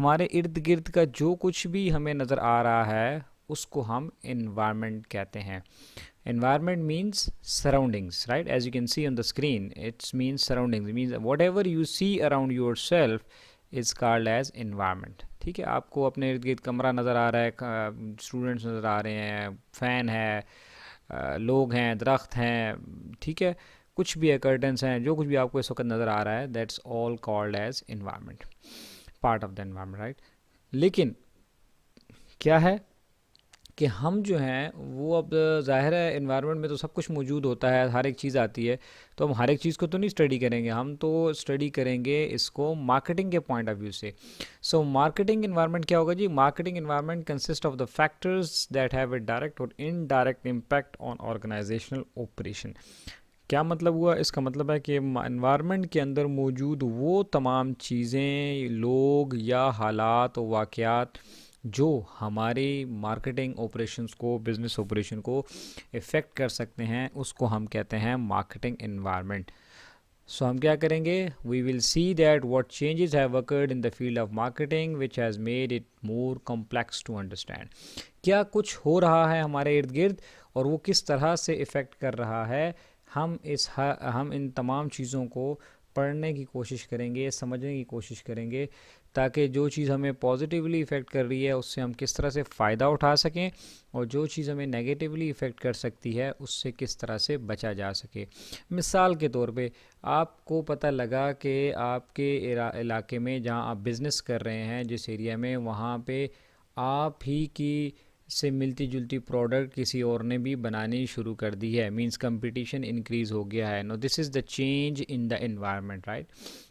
हमारे इर्द गिर्द का जो कुछ भी हमें नज़र आ रहा है उसको हम environment कहते हैं. Environment means surroundings, right? As you can see on the screen, it means surroundings. It means whatever you see around yourself is called as environment. ठीक है, आपको अपने इर्द गिर्द कमरा नज़र आ रहा है, स्टूडेंट्स नज़र आ रहे हैं, फ़ैन है, लोग हैं, दरख्त हैं, ठीक है, कुछ भी है, कर्टन्स हैं, जो कुछ भी आपको इस वक्त नज़र आ रहा है, that's all called as environment, part of the environment, right. लेकिन क्या है कि हम जो हैं वो अब ज़ाहिर है इन्वायरमेंट में तो सब कुछ मौजूद होता है, हर एक चीज़ आती है, तो हम हर एक चीज़ को तो नहीं स्टडी करेंगे, हम तो स्टडी करेंगे इसको मार्केटिंग के पॉइंट ऑफ व्यू से. सो मार्केटिंग इन्वायरमेंट क्या होगा जी? Marketing environment consist of the factors that have a direct और indirect impact on organisational operation. क्या मतलब हुआ? इसका मतलब है कि इन्वायरमेंट के अंदर मौजूद वो तमाम चीज़ें, लोग या हालात और वाक़यात जो हमारे मार्केटिंग ऑपरेशंस को, बिज़नेस ऑपरेशन को इफ़ेक्ट कर सकते हैं, उसको हम कहते हैं मार्केटिंग इन्वायरमेंट. सो हम क्या करेंगे? We will see that what changes have occurred in the field of marketing which has made it more complex to understand. क्या कुछ हो रहा है हमारे इर्द गिर्द और वो किस तरह से इफ़ेक्ट कर रहा है, हम इन तमाम चीज़ों को पढ़ने की कोशिश करेंगे, समझने की कोशिश करेंगे, ताकि जो चीज़ हमें पॉजिटिवली इफ़ेक्ट कर रही है उससे हम किस तरह से फ़ायदा उठा सकें, और जो चीज़ हमें नेगेटिवली इफ़ेक्ट कर सकती है उससे किस तरह से बचा जा सके. मिसाल के तौर पे आपको पता लगा कि आपके इलाके में जहाँ आप बिज़नेस कर रहे हैं, जिस एरिया में, वहाँ पे आप ही की से मिलती जुलती प्रोडक्ट किसी और ने भी बनानी शुरू कर दी है, मींस कंपटीशन इंक्रीज़ हो गया है. No, this is the change in the environment, right.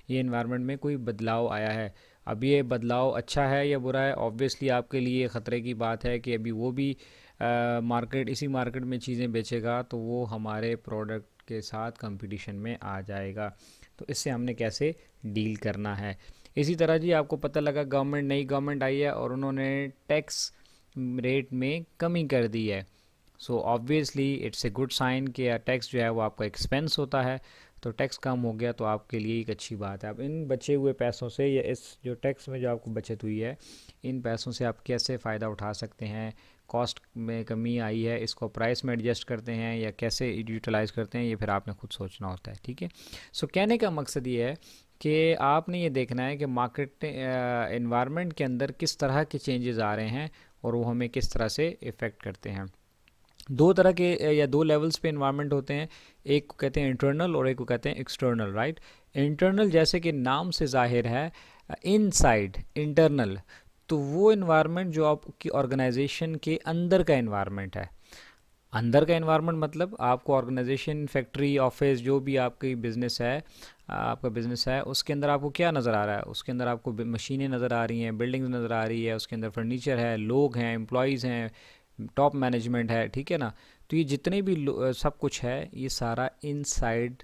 ये एनवायरनमेंट में कोई बदलाव आया है. अब ये बदलाव अच्छा है या बुरा है? ऑब्वियसली आपके लिए ख़तरे की बात है कि अभी वो भी इसी मार्केट में चीज़ें बेचेगा, तो वो हमारे प्रोडक्ट के साथ कंपटीशन में आ जाएगा. तो इससे हमने कैसे डील करना है. इसी तरह जी आपको पता लगा नई गवर्नमेंट आई है और उन्होंने टैक्स रेट में कमी कर दी है. So obviously it's a good sign कि टैक्स जो है वो आपका एक्सपेंस होता है, तो टैक्स कम हो गया तो आपके लिए एक अच्छी बात है. अब इन बचे हुए पैसों से, या इस जो टैक्स में जो आपको बचत हुई है, इन पैसों से आप कैसे फ़ायदा उठा सकते हैं. कॉस्ट में कमी आई है, इसको प्राइस में एडजस्ट करते हैं या कैसे यूटिलाइज़ करते हैं, ये फिर आपने खुद सोचना होता है. ठीक है. सो कहने का मकसद ये है कि आपने ये देखना है कि मार्केट एनवायरनमेंट के अंदर किस तरह के चेंजेस आ रहे हैं और वो हमें किस तरह से इफ़ेक्ट करते हैं. दो तरह के या दो लेवल्स पे इन्वायरमेंट होते हैं. एक को कहते हैं इंटरनल और एक को कहते हैं एक्सटर्नल, राइट. इंटरनल जैसे कि नाम से जाहिर है, इनसाइड, इंटरनल, तो वो इन्वायरमेंट जो आपकी ऑर्गेनाइजेशन के अंदर का इन्वायरमेंट है. अंदर का इन्वायरमेंट मतलब आपको ऑर्गेनाइजेशन, फैक्ट्री, ऑफिस, जो भी आपकी बिज़नेस है, आपका बिज़नेस है, उसके अंदर आपको क्या नज़र आ रहा है? उसके अंदर आपको मशीनें नज़र आ रही हैं, बिल्डिंग्स नज़र आ रही है, उसके अंदर फर्नीचर है, लोग हैं, एम्प्लॉयज़ हैं, टॉप मैनेजमेंट है, ठीक है ना. तो ये जितने भी सब कुछ है, ये सारा इनसाइड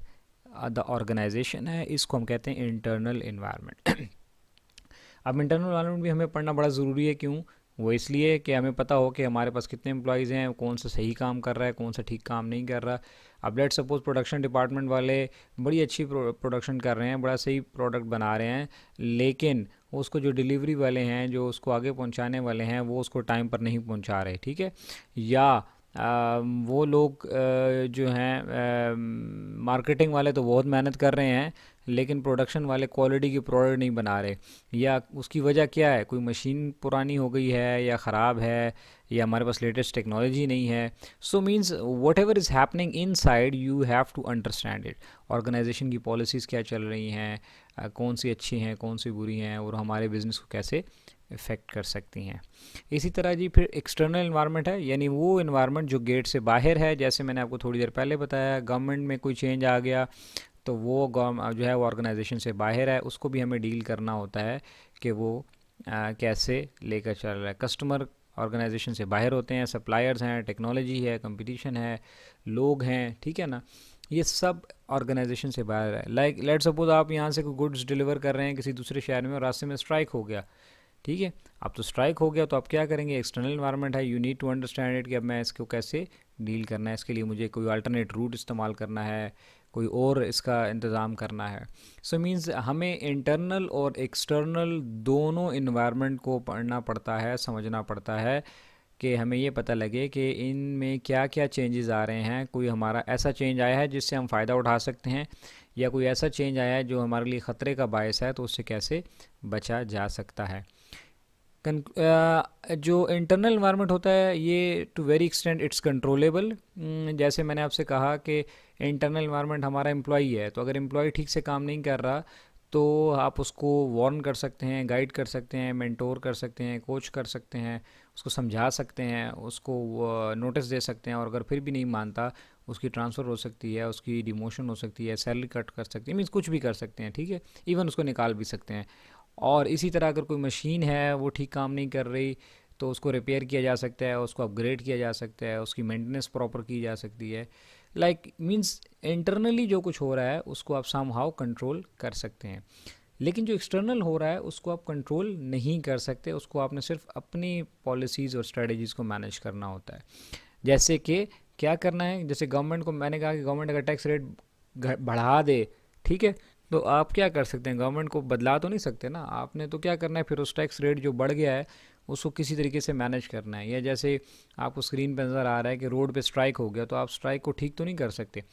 द ऑर्गेनाइजेशन है. इसको हम कहते हैं इंटरनल इन्वायरमेंट. अब इंटरनल इन्वायरमेंट भी हमें पढ़ना बड़ा ज़रूरी है. क्यों? वो इसलिए कि हमें पता हो कि हमारे पास कितने एम्प्लॉयज़ हैं, कौन सा सही काम कर रहा है, कौन सा ठीक काम नहीं कर रहा. अब लेट सपोज प्रोडक्शन डिपार्टमेंट वाले बड़ी अच्छी प्रोडक्शन कर रहे हैं, बड़ा सही प्रोडक्ट बना रहे हैं, लेकिन उसको जो डिलीवरी वाले हैं, जो उसको आगे पहुंचाने वाले हैं, वो उसको टाइम पर नहीं पहुंचा रहे. ठीक है. या वो लोग जो हैं मार्केटिंग वाले तो बहुत मेहनत कर रहे हैं, लेकिन प्रोडक्शन वाले क्वालिटी की प्रोडक्ट नहीं बना रहे. या उसकी वजह क्या है? कोई मशीन पुरानी हो गई है या ख़राब है, या हमारे पास लेटेस्ट टेक्नोलॉजी नहीं है. So means whatever is happening inside, you have to understand it. Organization की पॉलिसीज़ क्या चल रही हैं, कौन सी अच्छी हैं, कौन सी बुरी हैं, और हमारे बिज़नेस को कैसे इफ़ेक्ट कर सकती हैं. इसी तरह जी फिर एक्सटर्नल इन्वायरमेंट है, यानी वो इन्वायरमेंट जो गेट से बाहर है. जैसे मैंने आपको थोड़ी देर पहले बताया, गवर्नमेंट में कोई चेंज आ गया तो वो जो है वो ऑर्गेनाइजेशन से बाहर है, उसको भी हमें डील करना होता है कि वो कैसे लेकर चल रहा है. कस्टमर ऑर्गेनाइजेशन से बाहर होते हैं, सप्लायर्स हैं, टेक्नोलॉजी है, कंपटीशन है, लोग हैं, ठीक है ना. ये सब ऑर्गेनाइजेशन से बाहर है. लाइक लेट सपोज आप यहाँ से कोई गुड्स डिलीवर कर रहे हैं किसी दूसरे शहर में और रास्ते में स्ट्राइक हो गया. ठीक है. अब तो स्ट्राइक हो गया तो आप क्या करेंगे? एक्सटर्नल इन्वायरमेंट है, you need to understand it कि अब मैं इसको कैसे डील करना है, इसके लिए मुझे कोई अल्टरनेट रूट इस्तेमाल करना है, कोई और इसका इंतज़ाम करना है। सो मीन्स हमें इंटरनल और एक्सटर्नल दोनों इन्वायरमेंट को पढ़ना पड़ता है, समझना पड़ता है कि हमें ये पता लगे कि इनमें क्या क्या चेंजेस आ रहे हैं। कोई हमारा ऐसा चेंज आया है जिससे हम फ़ायदा उठा सकते हैं, या कोई ऐसा चेंज आया है जो हमारे लिए ख़तरे का बायस है, तो उससे कैसे बचा जा सकता है। जो इंटरनल इन्वायरमेंट होता है ये to very extent it's controllable. जैसे मैंने आपसे कहा कि इंटरनल इन्वायरमेंट हमारा एम्प्लॉई है, तो अगर एम्प्लॉई ठीक से काम नहीं कर रहा तो आप उसको वार्न कर सकते हैं, गाइड कर सकते हैं, मेंटोर कर सकते हैं, कोच कर सकते हैं, उसको समझा सकते हैं, उसको नोटिस दे सकते हैं, और अगर फिर भी नहीं मानता उसकी ट्रांसफ़र हो सकती है, उसकी डिमोशन हो सकती है, सैलरी कट कर सकती है, मीन्स कुछ भी कर सकते हैं, ठीक है, इवन उसको निकाल भी सकते हैं। और इसी तरह अगर कोई मशीन है वो ठीक काम नहीं कर रही तो उसको रिपेयर किया जा सकता है, उसको अपग्रेड किया जा सकता है, उसकी मेंटेनेंस प्रॉपर की जा सकती है। लाइक मींस इंटरनली जो कुछ हो रहा है उसको आप समहाउ कंट्रोल कर सकते हैं, लेकिन जो एक्सटर्नल हो रहा है उसको आप कंट्रोल नहीं कर सकते, उसको आपने सिर्फ अपनी पॉलिसीज़ और स्ट्रेटजीज़ को मैनेज करना होता है। जैसे कि क्या करना है, जैसे गवर्नमेंट को, मैंने कहा कि गवर्नमेंट अगर टैक्स रेट बढ़ा दे, ठीक है, तो आप क्या कर सकते हैं, गवर्नमेंट को बदला तो नहीं सकते ना, आपने तो क्या करना है फिर उस टैक्स रेट जो बढ़ गया है उसको किसी तरीके से मैनेज करना है। या जैसे आपको स्क्रीन पर नज़र आ रहा है कि रोड पे स्ट्राइक हो गया, तो आप स्ट्राइक को ठीक तो नहीं कर सकते,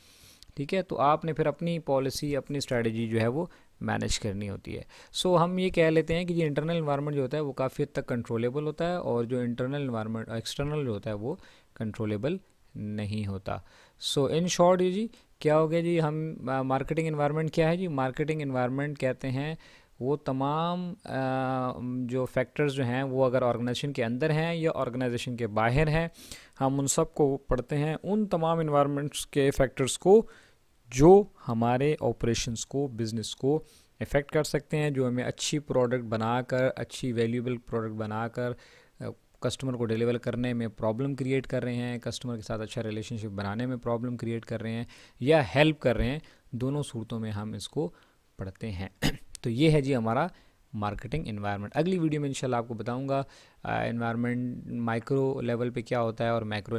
ठीक है, तो आपने फिर अपनी पॉलिसी, अपनी स्ट्रेटजी जो है वो मैनेज करनी होती है। सो हम ये कह लेते हैं कि ये इंटरनल इन्वायरमेंट जो होता है वो काफ़ी हद तक कंट्रोलेबल होता है, और जो इंटरनल इन्वायरमेंट एक्सटर्नल जो होता है वो कंट्रोलेबल नहीं होता। सो इन शॉर्ट जी क्या हो गया जी, हम मार्केटिंग इन्वायरमेंट क्या है जी, मार्केटिंग इन्वायरमेंट कहते हैं वो तमाम जो फैक्टर्स जो हैं वो अगर ऑर्गेनाइजेशन के अंदर हैं या ऑर्गेनाइजेशन के बाहर हैं, हम उन सब को पढ़ते हैं, उन तमाम इन्वायरमेंट्स के फैक्टर्स को जो हमारे ऑपरेशंस को, बिज़नेस को इफ़ेक्ट कर सकते हैं, जो हमें अच्छी प्रोडक्ट बनाकर, अच्छी वैल्यूएबल प्रोडक्ट बनाकर कस्टमर को डिलीवर करने में प्रॉब्लम क्रिएट कर रहे हैं, कस्टमर के साथ अच्छा रिलेशनशिप बनाने में प्रॉब्लम क्रिएट कर रहे हैं, या हेल्प कर रहे हैं, दोनों सूरतों में हम इसको पढ़ते हैं। तो ये है जी हमारा मार्केटिंग इन्वायरमेंट। अगली वीडियो में इंशाल्लाह आपको बताऊंगा इन्वायरमेंट माइक्रो लेवल पे क्या होता है और मैक्रो